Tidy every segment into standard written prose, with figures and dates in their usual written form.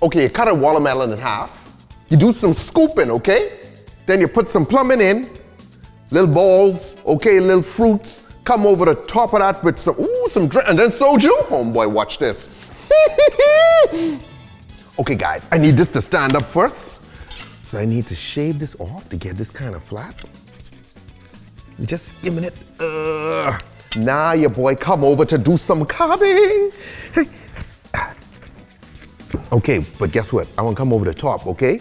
Okay, you cut a watermelon in half. You do some scooping, okay? Then you put some plumbing in, little balls, okay, little fruits. Come over the top of that with some drink, and then soju. Homeboy, watch this. Okay, guys, I need this to stand up first. So I need to shave this off to get this kind of flat. Just give me it. Now your boy come over to do some carving. Okay, but guess what? I want to come over the top, okay?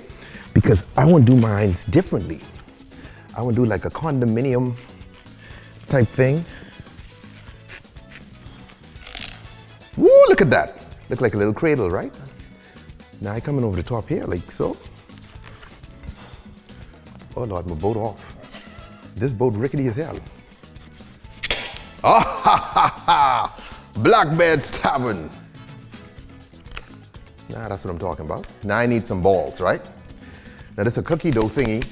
Because I want to do mine differently. I want to do like a condominium type thing. Woo, look at that. Look like a little cradle, right? Now I coming over the top here, like so. Oh Lord, my boat off. This boat rickety as hell. Ah ha ha ha! Blackbeard's Tavern. Nah, that's what I'm talking about. Now I need some balls, right? Now this is a cookie dough thingy.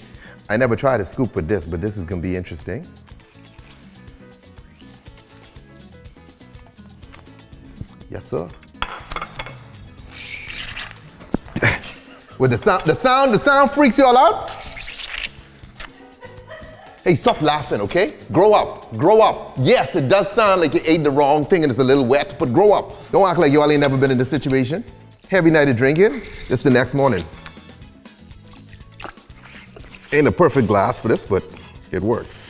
I never tried to scoop with this, but this is gonna be interesting. Yes, sir. With the sound freaks y'all out? Hey, stop laughing, okay? Grow up, grow up. Yes, it does sound like you ate the wrong thing and it's a little wet, but grow up. Don't act like y'all ain't never been in this situation. Heavy night of drinking, it's the next morning. Ain't a perfect glass for this, but it works.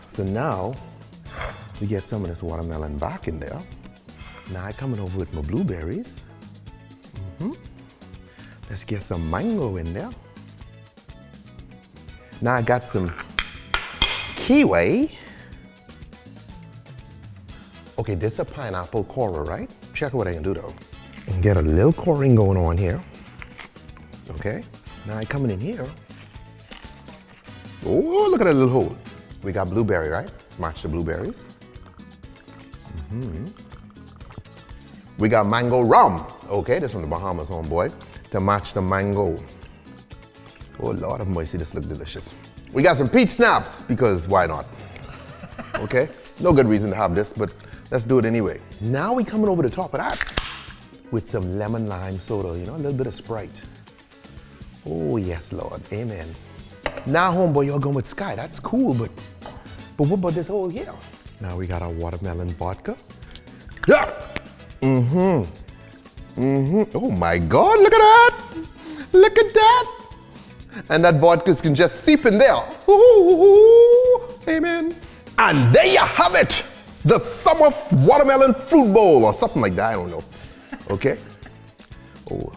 So now, we get some of this watermelon back in there. Now I coming over with my blueberries. Let's get some mango in there. Now I got some kiwi. Okay, this is a pineapple coral, right? Check out what I can do though. And get a little coring going on here. Okay, now I coming in here. Oh, look at that little hole. We got blueberry, right? Match the blueberries. We got mango rum. Okay, this from the Bahamas, homeboy. To match the mango. Oh Lord have mercy, this look delicious. We got some peach snaps, because why not? Okay, no good reason to have this, but let's do it anyway. Now we coming over the top of that with some lemon lime soda, you know, a little bit of Sprite. Oh yes, Lord, amen. Now homeboy, you're going with Sky, that's cool, but what about this hole here? Now we got our watermelon vodka. Yeah. Oh my God, look at that. Look at that. And that vodka can just seep in there. Ooh, amen. And there you have it. The summer watermelon fruit bowl or something like that, I don't know. Okay. Oh,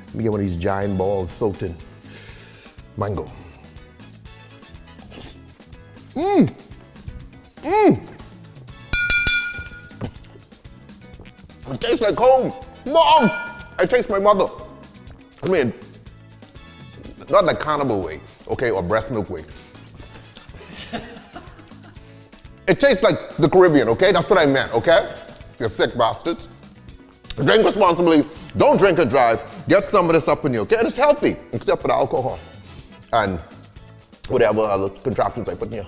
let me get one of these giant balls soaked in mango. It tastes like home. Mom, I taste my mother. I mean, not like carnival way, okay, or breast milk way. It tastes like the Caribbean, okay? That's what I meant, okay? You sick bastards. Drink responsibly, don't drink and drive. Get some of this up in you, okay? And it's healthy, except for the alcohol. And whatever other contraptions I put in here.